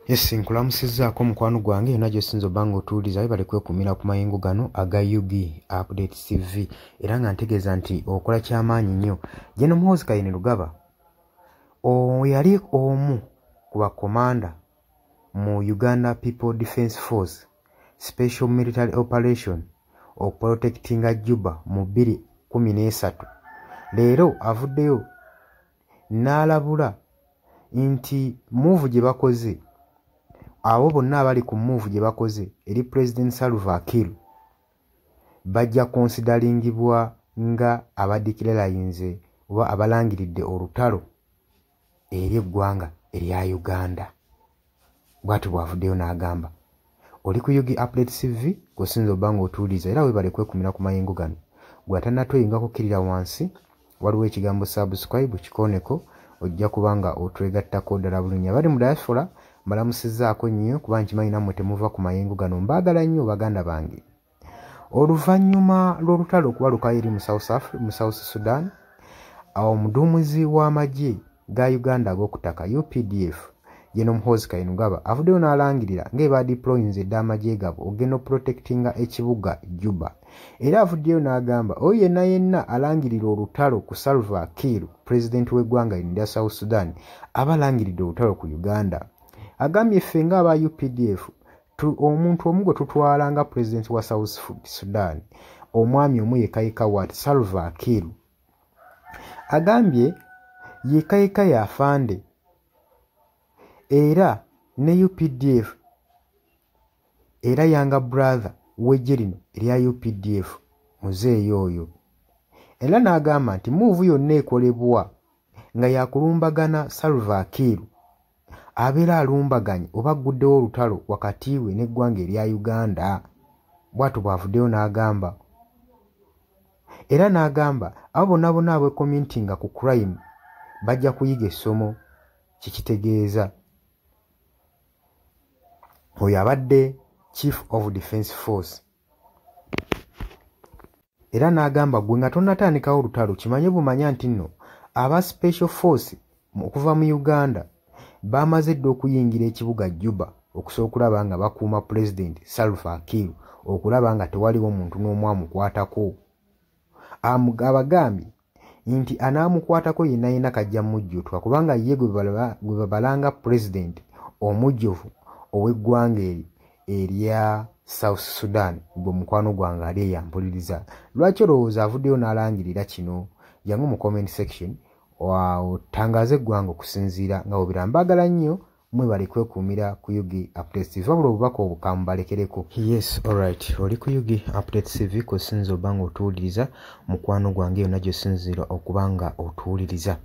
Yes, nkulamusizzaako mukwano gwange yonna gy'osinza obba ng'otuwuliza bale kwekumira ku mayengo gano aga Yugi Update TV era nga ntegeeza nti okola kyamaanyi nnyo. Jeno Muhoozi Kainerugaba yali omu ku bakomanda mu Uganda People Defence Force Special Military Operation okuprotectinga Juba mu 2013. Leero avuddeyo n'alabula nti move gye bakoze abo bonna abali ku move gye bakoze eri President Salva Kiir bajja consideringibwa nga abadikiralayinze oba abalangiridde olutalo eri eggwanga erya Uganda. Bw'ati bw'avuddeyo n'agamba. Oli ku Yugi Update TV kusinza obba ng'otuwuliza era webale kwekumira ku mayengo gano. Gw'atannatweyunga kukkirira wansi waliwo ekigambo subscribe kikooneko ojja kubanga otwegattako ddala bulungi. Abali mu diaspora mbalamusizzaako nnyo kuba nkimanyi nammwe temuva ku mayengo gano. Mbaagala nnyo baganda bange. Oluvannyuma lw'olutalo okuba lukayiri mu South Sudan, omuduumizi w'amagye ga Uganda ag'okutaka UPDF Jeno Muhoozi Kainerugaba avuddeyo n'alangirira ng'eba deployinze dda amagye gabo ogenda oprotectinga ekibuga Juba. Era avuddeyo n'agamba oyo yenna alangirira olutalo ku Salva Kiir pulezidenti w'eggwanga erya South Sudan aba alangiridde olutalo ku Uganda. Agambye ffe ng'aba UPDF omuntu omu gwe tutwala nga pulezidenti wa South Sudan omwami omu yekayika wat Salva Kiir. Agambye yekayika y'afande era ne UPDF era yanga brother w'eggye lino erya UPDF muzeeyi oyo. Era n'agamba nti move yonna ekolebwa nga yakulumbagana Salva Kiir abeera alumbaganye oba agguddewo olutalo wakati we n'eggwanga erya Uganda. Bw'atyo bw'avuddeyo n'agamba. Era n'agamba abo bonna abekomintinga ku crime bajja kuyiga essomo kikitegeeza. Oyo abadde Chief of Defence Force. Era n'agamba gwe nga tonnatandikawo olutalo kimanye bumanya nti nno aba Special Force okuva mu Uganda bamaze dda okuyingira ekibuga Juba okusobola okulaba nga bakuuma President Salva Kiir okulaba nga tewaliwo muntu n'omu amukwatako. Abagambye nti anaamukwatako yenna kajja mujjutwa kubanga ye gwe babalanga President omujjuvu ow'eggwanga erya South Sudan gwe mukwano gwange ali eyampuliriza. Lwaki olowooza avuddeyo n'alangirira kino? Jangu mu comment section otangaze eggwanga okusinziira nga bwe mbagala nnyo mwebale kwekuumira ku Yugi Update TV wabula obubaka obukamu balekereko. Yes, alright. Oli ku Yugi Update TV kusinza obba nga otuwuliriza mukwano gwange yonna gy'osinziira okuba nga otuwuliriza.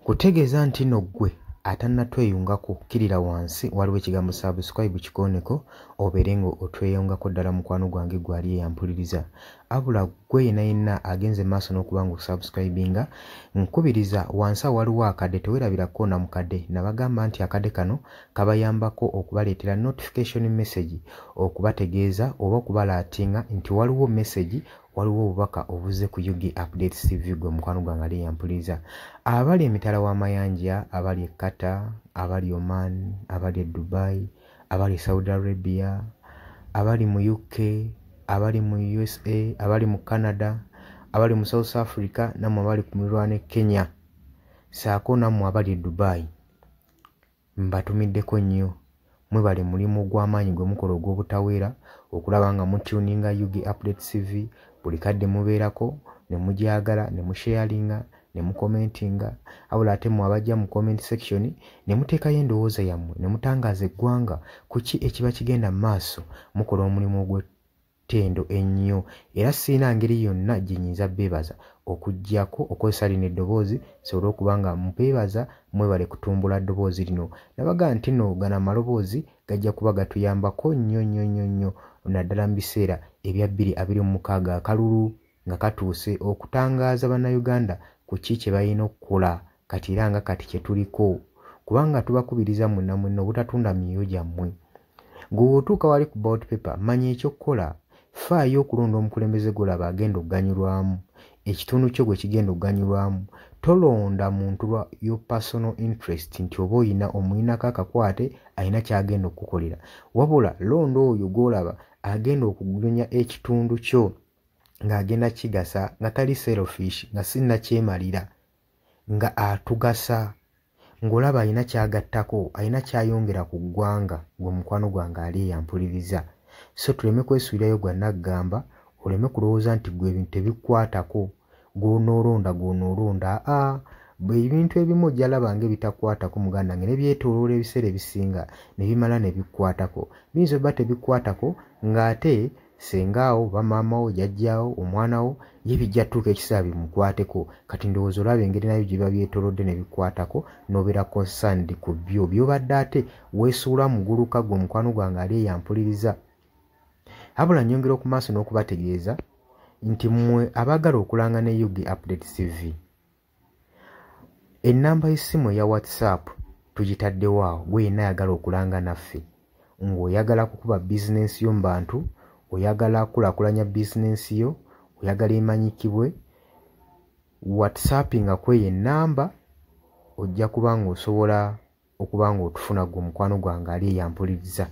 Kutegeeza nti nno ggwe atannatweyungako kkirira wansi waliwo ekigambo subscribe kikooneko obeere nga otweyungako ddala mukwano gwange gwali eyampuliriza. Abula gwe yenna agenze maaso n'okuba nga osubscribinga nkubiriza wansi waliwo akadde teweerabirako na mukadde nabagamba nti akadde kano kabayambako okubaleetera notification message okubategeeza oba okubalaatinga nti waliwo message waliwo obubaka obuze ku Yugi Update TV gwe mukwano gwange ali eyampuliriza. Abali emitala w'amayanja, abali e Qatar, abali Oman, abali e Dubai, abali Saudi Arabia, abali mu UK, abali mu USA, abali mu Canada, abali mu South Africa, nammwe abali ku mirwana Kenya, saako nammwe abali e Dubai. Mbatumiddeko nnyo. Mwebale mulimu gw'amaanyi gwe mukola ogw'obutaweera okulaba nga mutuninga Yugi Update TV buli kadde mubeerako ne mugyagala ne musharinga ne mukomentinga. Abula ate mu abajja mu comment section ne muteekayo endowooza yammwe ne mutangaaza eggwanga ku ki ekiba kigenda mu maaso. Mukola omulimu ogw'ettendo ennyo era sirina ngeri yonna gye nnyinza beebaza okuggyako okozesa lino eddoboozi sobole okuba nga mbeebaza mwebale kutumbula ddoboozi lino. Nabaga nti nno gana amaloboozi gajja kuba gatuyambako nnyo naddala mu biseera ebya 2026 akalulu nga katuuse okutangaaza bannayuganda ku ki kye balina okukola kati era nga kati kye tuliko kubanga tubakubiriza mwenna obutatunda myoyo gyammwe. Gwe otuuka wali ku ballot paper manya ekyokukola. Faayo okulonda omukulembeze gw'olaba agenda okuganyulwamu ekitundu kyo gwe kigenda okuganyulwamu. tolonda muntu lwa your personal interest nti oba oyina omuyinako akakwate alina kyagenda okukolera, wabula londa oyo gwolaba agenda okugunyonya ekitundu kyo ng'agenda kigasa nga tali selfish, nga sinnakyemalira, nga atugasa, ng'olaba alina kyagattako, alina kyayongera ku ggwanga, gwe mukwano gwange ali eyampuliriza. So tuleme kwesuulirayo gwa naggamba, oleme kulowooza nti gwe ebintu tebikkwatako, gw'onoolonda ebintu ebimu ojja laba ng'ebitakwatako muganda wange, ne byetooloola ebiseera ebisinga ne bimala ne bikwatako. Biyinza obba tebikwatako ng'ate sengaawo oba maamawo jjajjaawo omwanawo ye bijja tuuka ekiseera bimukwateko, kati ndowooza olaba engeri nabyo gye biba byetoolodde ne bikwatako n'obeera concerned ku byo by'obadde ate weesuula muguluka gwe mukwano gwange ali eyampuliriza. Habula nnyongera oku maaso n'okubategeeza nti mmwe abaagala okulanga ne Yugi Update TV, ennamba y'essimu eya WhatsApp tugitaddewo awo, gwe yenna ayagala okulanga naffe, ng'oyagala kukuba bizinensi yo mu bantu, oyagala kulaakulanya bizinensi yo, oyagala emanyikibwe, WhatsAppinga kweyo ennamba ojja kuba ng'osobola okuba ng'otufuna gwe mukwano gwange ali eyampuliriza,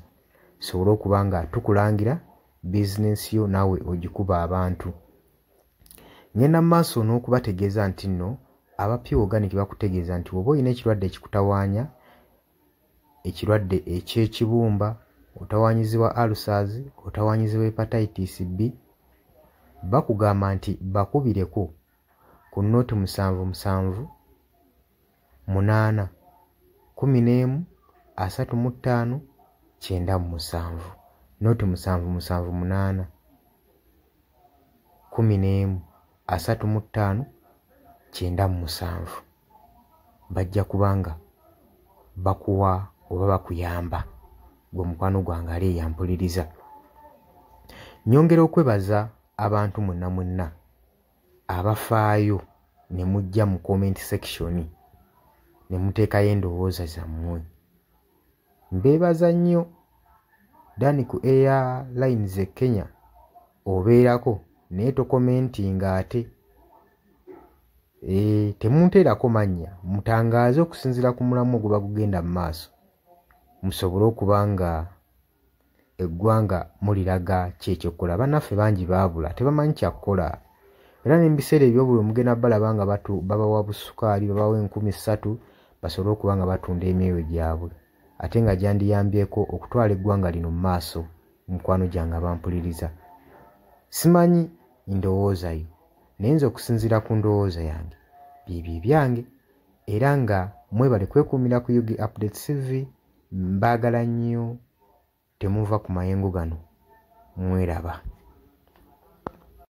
sobole okuba nga tukulangira bizinensi yo naawe ogikuba abantu. Ngenda mu maaso n'okubategeeza nti nno abapya organic bakutegeeza nti oba olina ekirwadde ekikutawaanya, ekirwadde eky'ekibumba, otawaanyizibwa ulcers, otawaanyizibwa hepatitis B, bakugamba nti bakubireko ku nnoti 777 8 11 35 97, nnoti 778 11 35 97, bajja kubanga bakuwa oba bakuyamba gwe mukwano gwange ali eyampuliriza. Nyongera okwebaza abantu mwenna abafaayo ne mujja mu comment section ne muteekayo endowooza zammwe. Mbeebaza nnyo. Dani ku Airlines e Kenya obeerako naye tokomentinga ate. Temunteerako mannya, mutangaaze okusinziira ku mulamu ogwo bagugenda mu maaso, musobole okuba nga eggwanga muliraga kyekyokukola. Bannaffe bangi baabula tebamanyi kyakukola, era n'ebiseera ebyobuli omugenda balaba nga babawa busukaali, babawa 3,000 basobole okuba nga batunda emyoyo gyabwe, ate nga gyandiyambyeko okutwala eggwanga lino mu maaso. Mukwano gyange abampuliriza, simanyi ndowooza yo, naye nze okusinziira ku ndowooza yange byebyo byange, era nga mwebale kwekuumira ku Yugi Update TV. Mbaagala nnyo, temuva ku mayengo gano, mweraba.